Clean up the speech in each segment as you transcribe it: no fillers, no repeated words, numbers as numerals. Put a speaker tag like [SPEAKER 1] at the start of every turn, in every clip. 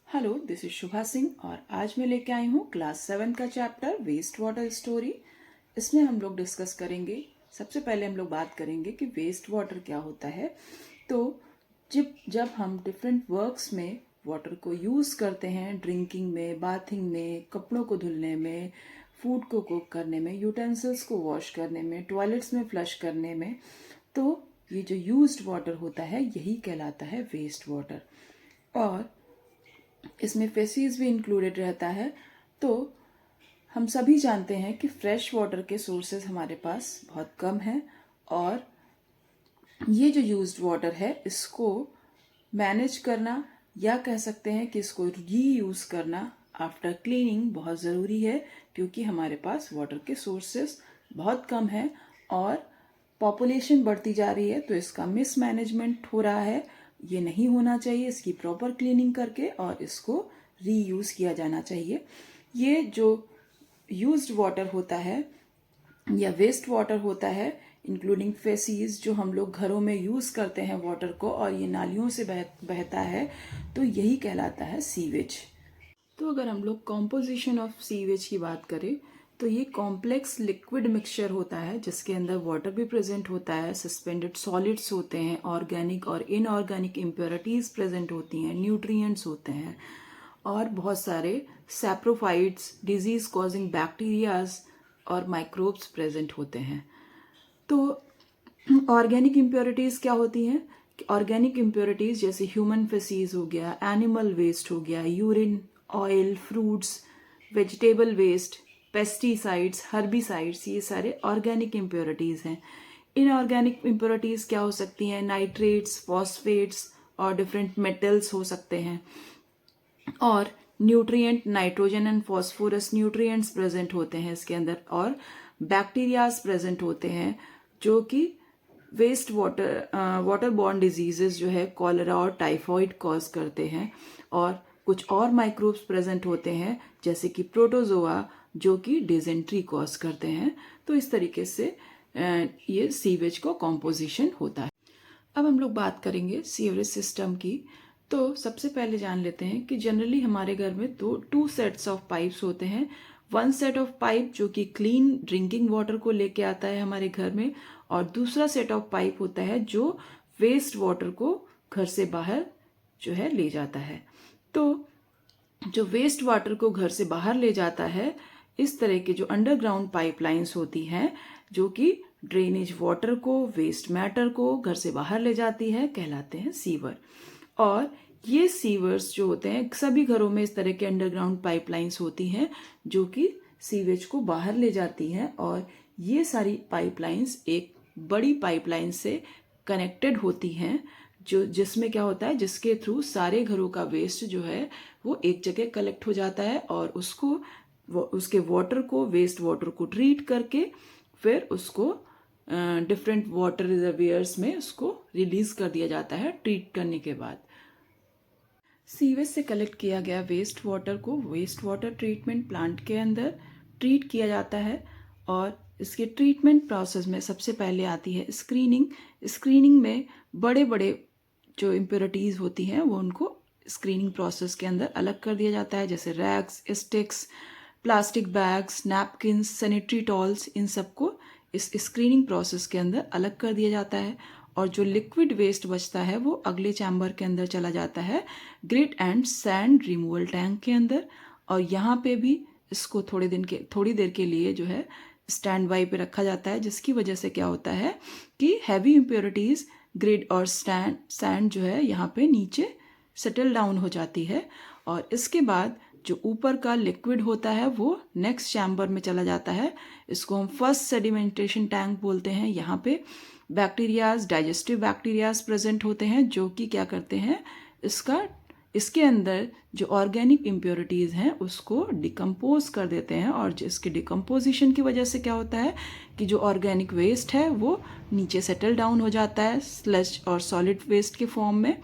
[SPEAKER 1] Hello, this is शुभा सिंह और आज मैं लेके आई हूँ क्लास 7 का चैप्टर वेस्ट वाटर स्टोरी। इसमें हम लोग डिस्कस करेंगे। सबसे पहले हम लोग बात करेंगे कि वेस्ट वाटर क्या होता है। तो जब जब हम डिफरेंट वर्क्स में वाटर को यूज़ करते हैं, ड्रिंकिंग में, बाथिंग में, कपड़ों को धुलने में, फूड को कुक करने में, यूटेंसिल्स को वॉश करने में, टॉयलेट्स में फ्लश करने में, तो ये जो यूज्ड वाटर होता है यही कहलाता है वेस्ट वाटर। और इसमें फेसिस भी इंक्लूडेड रहता है। तो हम सभी जानते हैं कि फ्रेश वाटर के सोर्सेज हमारे पास बहुत कम हैं और ये जो यूज्ड वाटर है इसको मैनेज करना या कह सकते हैं कि इसको री यूज करना आफ्टर क्लीनिंग बहुत ज़रूरी है, क्योंकि हमारे पास वाटर के सोर्सेज बहुत कम है और पॉपुलेशन बढ़ती जा रही है, तो इसका मिसमैनेजमेंट हो रहा है। ये नहीं होना चाहिए। इसकी प्रॉपर क्लीनिंग करके और इसको रीयूज़ किया जाना चाहिए। ये जो यूज्ड वाटर होता है या वेस्ट वाटर होता है, इंक्लूडिंग फेसिस, जो हम लोग घरों में यूज़ करते हैं वाटर को और ये नालियों से बहता है, तो यही कहलाता है सीवेज। तो अगर हम लोग कॉम्पोजिशन ऑफ सीवेज की बात करें तो ये कॉम्प्लेक्स लिक्विड मिक्सचर होता है जिसके अंदर वाटर भी प्रेजेंट होता है, सस्पेंडेड सॉलिड्स होते हैं, ऑर्गेनिक और इनऑर्गेनिक इम्प्योरिटीज प्रेजेंट होती हैं, न्यूट्रिएंट्स होते हैं और बहुत सारे सैप्रोफाइट्स, डिजीज कॉजिंग बैक्टीरियाज और माइक्रोब्स प्रेजेंट होते हैं। तो ऑर्गेनिक इम्प्योरिटीज़ क्या होती हैं? ऑर्गेनिक इम्प्योरिटीज़ जैसे ह्यूमन फेसिस हो गया, एनिमल वेस्ट हो गया, urine, oil, fruits, vegetable waste, pesticides, herbicides, ये सारे ऑर्गेनिक इम्प्योरिटीज़ हैं। इनऑर्गेनिक इम्प्योरिटीज़ क्या हो सकती हैं? नाइट्रेट्स, फॉस्फेट्स और डिफरेंट मेटल्स हो सकते हैं। और nutrient, nitrogen and phosphorus nutrients present होते हैं इसके अंदर, और बैक्टीरियाज प्रेजेंट होते हैं जो कि वेस्ट वाटर बॉर्न डिजीजेस जो है कॉलेरा और टाइफॉइड कॉज करते हैं। और कुछ और माइक्रोब्स प्रेजेंट होते हैं जैसे कि प्रोटोजोआ जो कि डिजेंट्री कॉज करते हैं। तो इस तरीके से ये सीवेज का कॉम्पोजिशन होता है। अब हम लोग बात करेंगे सीवरेज सिस्टम की। तो सबसे पहले जान लेते हैं कि जनरली हमारे घर में टू सेट्स ऑफ पाइप्स होते हैं। वन सेट ऑफ पाइप जो कि क्लीन ड्रिंकिंग वाटर को लेके आता है हमारे घर में, और दूसरा सेट ऑफ पाइप होता है जो वेस्ट वाटर को घर से बाहर जो है ले जाता है। तो जो वेस्ट वाटर को घर से बाहर ले जाता है, इस तरह के जो अंडरग्राउंड पाइपलाइंस होती हैं जो कि ड्रेनेज वाटर को, वेस्ट मैटर को घर से बाहर ले जाती है, कहलाते हैं सीवर। और ये सीवर्स जो होते हैं, सभी घरों में इस तरह के अंडरग्राउंड पाइपलाइंस होती हैं जो कि सीवेज को बाहर ले जाती हैं। और ये सारी पाइपलाइंस एक बड़ी पाइपलाइन से कनेक्टेड होती हैं जो जिसमें क्या होता है, जिसके थ्रू सारे घरों का वेस्ट जो है वो एक जगह कलेक्ट हो जाता है और उसके वाटर को, वेस्ट वाटर को ट्रीट करके फिर उसको डिफरेंट वाटर रिजर्वियर्स में उसको रिलीज कर दिया जाता है ट्रीट करने के बाद। सीवेज से कलेक्ट किया गया वेस्ट वाटर को वेस्ट वाटर ट्रीटमेंट प्लांट के अंदर ट्रीट किया जाता है। और इसके ट्रीटमेंट प्रोसेस में सबसे पहले आती है स्क्रीनिंग। स्क्रीनिंग में बड़े बड़े जो इम्प्योरिटीज़ होती हैं वो उनको स्क्रीनिंग प्रोसेस के अंदर अलग कर दिया जाता है, जैसे rags, sticks, plastic bags, napkins, sanitary towels, इन सबको इस स्क्रीनिंग प्रोसेस के अंदर अलग कर दिया जाता है। और जो लिक्विड वेस्ट बचता है वो अगले चैम्बर के अंदर चला जाता है, grit and sand removal tank के अंदर। और यहाँ पे भी इसको थोड़ी देर के लिए जो है स्टैंड बाई पे रखा जाता है, जिसकी वजह से क्या होता है कि हैवी इम्प्योरिटीज़, ग्रिड और सैंड जो है यहाँ पे नीचे सेटल डाउन हो जाती है। और इसके बाद जो ऊपर का लिक्विड होता है वो नेक्स्ट चैम्बर में चला जाता है। इसको हम फर्स्ट सेडिमेंटेशन टैंक बोलते हैं। यहाँ पे बैक्टीरियाज, डाइजेस्टिव बैक्टीरियाज प्रेजेंट होते हैं जो कि क्या करते हैं, इसके अंदर जो ऑर्गेनिक इम्प्योरिटीज़ हैं उसको डिकम्पोज कर देते हैं। और जिसके डिकम्पोजिशन की वजह से क्या होता है कि जो ऑर्गेनिक वेस्ट है वो नीचे सेटल डाउन हो जाता है स्लज और सॉलिड वेस्ट के फॉर्म में।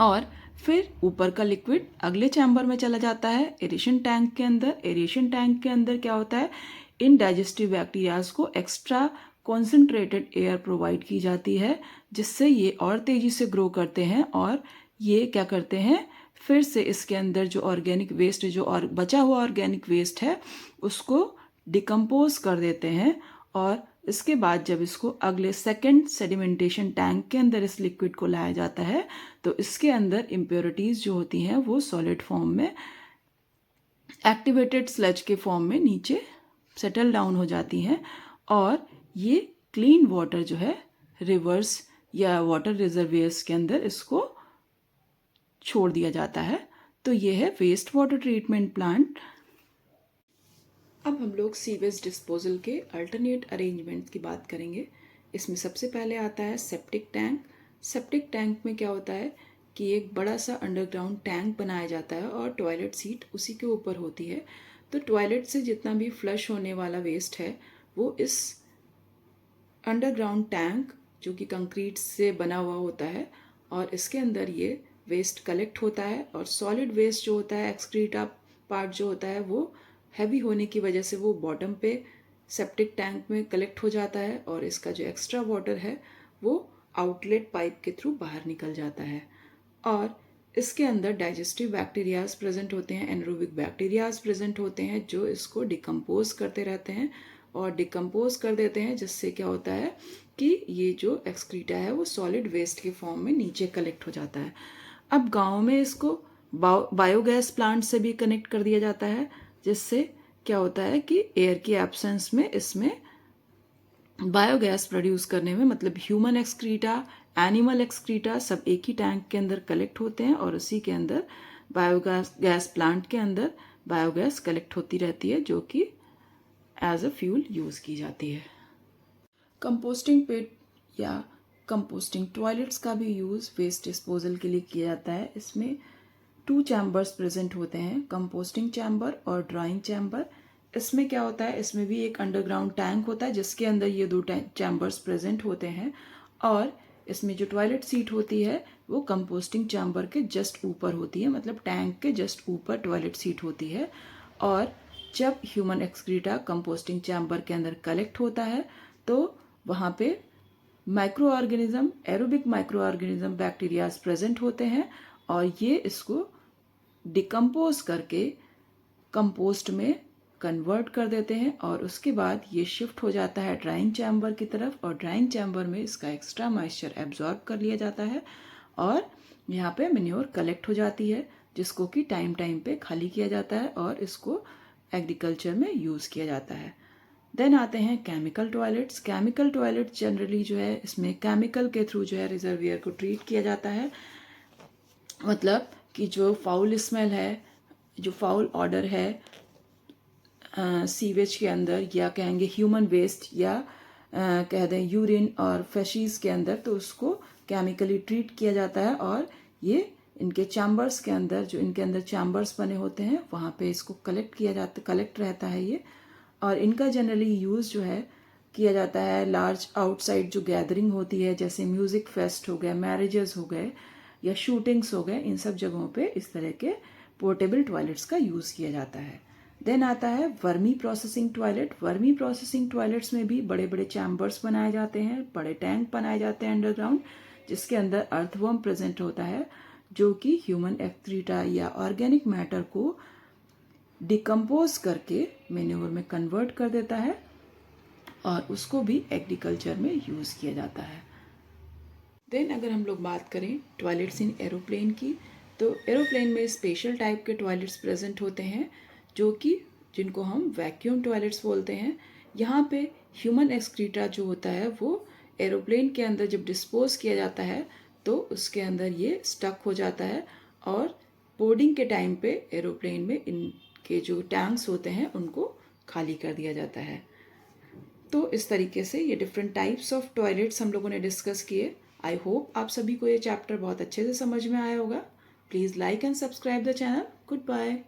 [SPEAKER 1] और फिर ऊपर का लिक्विड अगले चैम्बर में चला जाता है एरेशन टैंक के अंदर। एरेशन टैंक के अंदर क्या होता है, इन डाइजेस्टिव बैक्टीरियाज को एक्स्ट्रा कॉन्सेंट्रेटेड एयर प्रोवाइड की जाती है जिससे ये और तेज़ी से ग्रो करते हैं और ये क्या करते हैं, फिर से इसके अंदर जो ऑर्गेनिक वेस्ट, जो और बचा हुआ ऑर्गेनिक वेस्ट है, उसको डिकम्पोज कर देते हैं। और इसके बाद जब इसको अगले सेकेंड सेडिमेंटेशन टैंक के अंदर इस लिक्विड को लाया जाता है, तो इसके अंदर इम्प्योरिटीज़ जो होती हैं वो सॉलिड फॉर्म में, एक्टिवेटेड स्लज के फॉर्म में नीचे सेटल डाउन हो जाती हैं। और ये क्लीन वाटर जो है रिवर्स या वाटर रिजर्वियर्स के अंदर इसको छोड़ दिया जाता है। तो ये है वेस्ट वाटर ट्रीटमेंट प्लांट। अब हम लोग सीवेज डिस्पोजल के अल्टरनेट अरेंजमेंट की बात करेंगे। इसमें सबसे पहले आता है सेप्टिक टैंक। सेप्टिक टैंक में क्या होता है कि एक बड़ा सा अंडरग्राउंड टैंक बनाया जाता है और टॉयलेट सीट उसी के ऊपर होती है। तो टॉयलेट से जितना भी फ्लश होने वाला वेस्ट है वो इस अंडरग्राउंड टैंक, जो कि कंक्रीट से बना हुआ होता है, और इसके अंदर ये वेस्ट कलेक्ट होता है। और सॉलिड वेस्ट जो होता है, एक्सक्रीटा पार्ट जो होता है, वो हैवी होने की वजह से वो बॉटम पे सेप्टिक टैंक में कलेक्ट हो जाता है और इसका जो एक्स्ट्रा वाटर है वो आउटलेट पाइप के थ्रू बाहर निकल जाता है। और इसके अंदर डाइजेस्टिव बैक्टीरियाज प्रेजेंट होते हैं, एनरोबिक बैक्टीरियाज प्रेजेंट होते हैं, जो इसको डिकम्पोज करते रहते हैं और डिकम्पोज कर देते हैं, जिससे क्या होता है कि ये जो एक्सक्रीटा है वो सॉलिड वेस्ट के फॉर्म में नीचे कलेक्ट हो जाता है। अब गाँव में इसको बायोगैस प्लांट से भी कनेक्ट कर दिया जाता है, जिससे क्या होता है कि एयर की एब्सेंस में इसमें बायोगैस प्रोड्यूस करने में, मतलब ह्यूमन एक्सक्रीटा, एनिमल एक्सक्रीटा सब एक ही टैंक के अंदर कलेक्ट होते हैं और उसी के अंदर गैस प्लांट के अंदर बायोगैस कलेक्ट होती रहती है, जो कि एज अ फ्यूल यूज़ की जाती है। कंपोस्टिंग पिट या कंपोस्टिंग टॉयलेट्स का भी यूज़ वेस्ट डिस्पोजल के लिए किया जाता है। इसमें 2 चैम्बर्स प्रेजेंट होते हैं, कंपोस्टिंग चैम्बर और ड्राइंग चैम्बर। इसमें क्या होता है, इसमें भी एक अंडरग्राउंड टैंक होता है जिसके अंदर ये 2 चैम्बर्स प्रेजेंट होते हैं। और इसमें जो टॉयलेट सीट होती है वो कंपोस्टिंग चैम्बर के जस्ट ऊपर होती है, मतलब टैंक के जस्ट ऊपर टॉयलेट सीट होती है। और जब ह्यूमन एक्सक्रीटा कंपोस्टिंग चैम्बर के अंदर कलेक्ट होता है तो वहाँ पे micro organism, aerobic micro organism bacterias present होते हैं और ये इसको डिकम्पोज करके कंपोस्ट में कन्वर्ट कर देते हैं। और उसके बाद ये शिफ्ट हो जाता है ड्राइंग चैम्बर की तरफ और ड्राइंग चैम्बर में इसका एक्स्ट्रा मॉइस्चर एब्जॉर्ब कर लिया जाता है और यहाँ पे मैन्योर कलेक्ट हो जाती है, जिसको कि टाइम टाइम पे खाली किया जाता है और इसको एग्रीकल्चर में यूज़ किया जाता है। देन आते हैं chemical toilets. Chemical toilet generally जो है इसमें केमिकल के थ्रू जो है रिजर्वियर को ट्रीट किया जाता है, मतलब कि जो फाउल स्मेल है, जो फाउल ऑर्डर है सीवेज के अंदर, या कहेंगे ह्यूमन वेस्ट, या कह दें यूरिन और फेशीज के अंदर, तो उसको केमिकली ट्रीट किया जाता है। और ये इनके चैम्बर्स के अंदर, जो इनके अंदर चैम्बर्स बने होते हैं, वहाँ पे इसको कलेक्ट रहता है ये। और इनका जनरली यूज़ जो है किया जाता है लार्ज आउटसाइड जो गैदरिंग होती है, जैसे म्यूज़िक फेस्ट हो गए, मैरिजेस हो गए या शूटिंग्स हो गए, इन सब जगहों पे इस तरह के पोर्टेबल टॉयलेट्स का यूज़ किया जाता है। देन आता है vermi processing toilet. Vermi processing toilets में भी बड़े बड़े चैम्बर्स बनाए जाते हैं, बड़े टैंक बनाए जाते हैं अंडरग्राउंड, जिसके अंदर अर्थवर्म प्रेजेंट होता है, जो कि ह्यूमन एक्सक्रीटा या ऑर्गेनिक मैटर को डिकम्पोज करके मेन्योर में कन्वर्ट कर देता है और उसको भी एग्रीकल्चर में यूज़ किया जाता है। देन अगर हम लोग बात करें टॉयलेट्स इन एरोप्लेन की, तो एरोप्लेन में स्पेशल टाइप के टॉयलेट्स प्रेजेंट होते हैं, जो कि जिनको हम वैक्यूम टॉयलेट्स बोलते हैं। यहाँ पे ह्यूमन एक्सक्रीटा जो होता है वो एरोप्लेन के अंदर जब डिस्पोज किया जाता है तो उसके अंदर ये स्टक हो जाता है और बोर्डिंग के टाइम पे एरोप्लेन में इनके जो टैंक्स होते हैं उनको खाली कर दिया जाता है। तो इस तरीके से ये डिफरेंट टाइप्स ऑफ टॉयलेट्स हम लोगों ने डिस्कस किए। आई होप आप सभी को ये चैप्टर बहुत अच्छे से समझ में आया होगा। Please like and subscribe the channel. Good bye.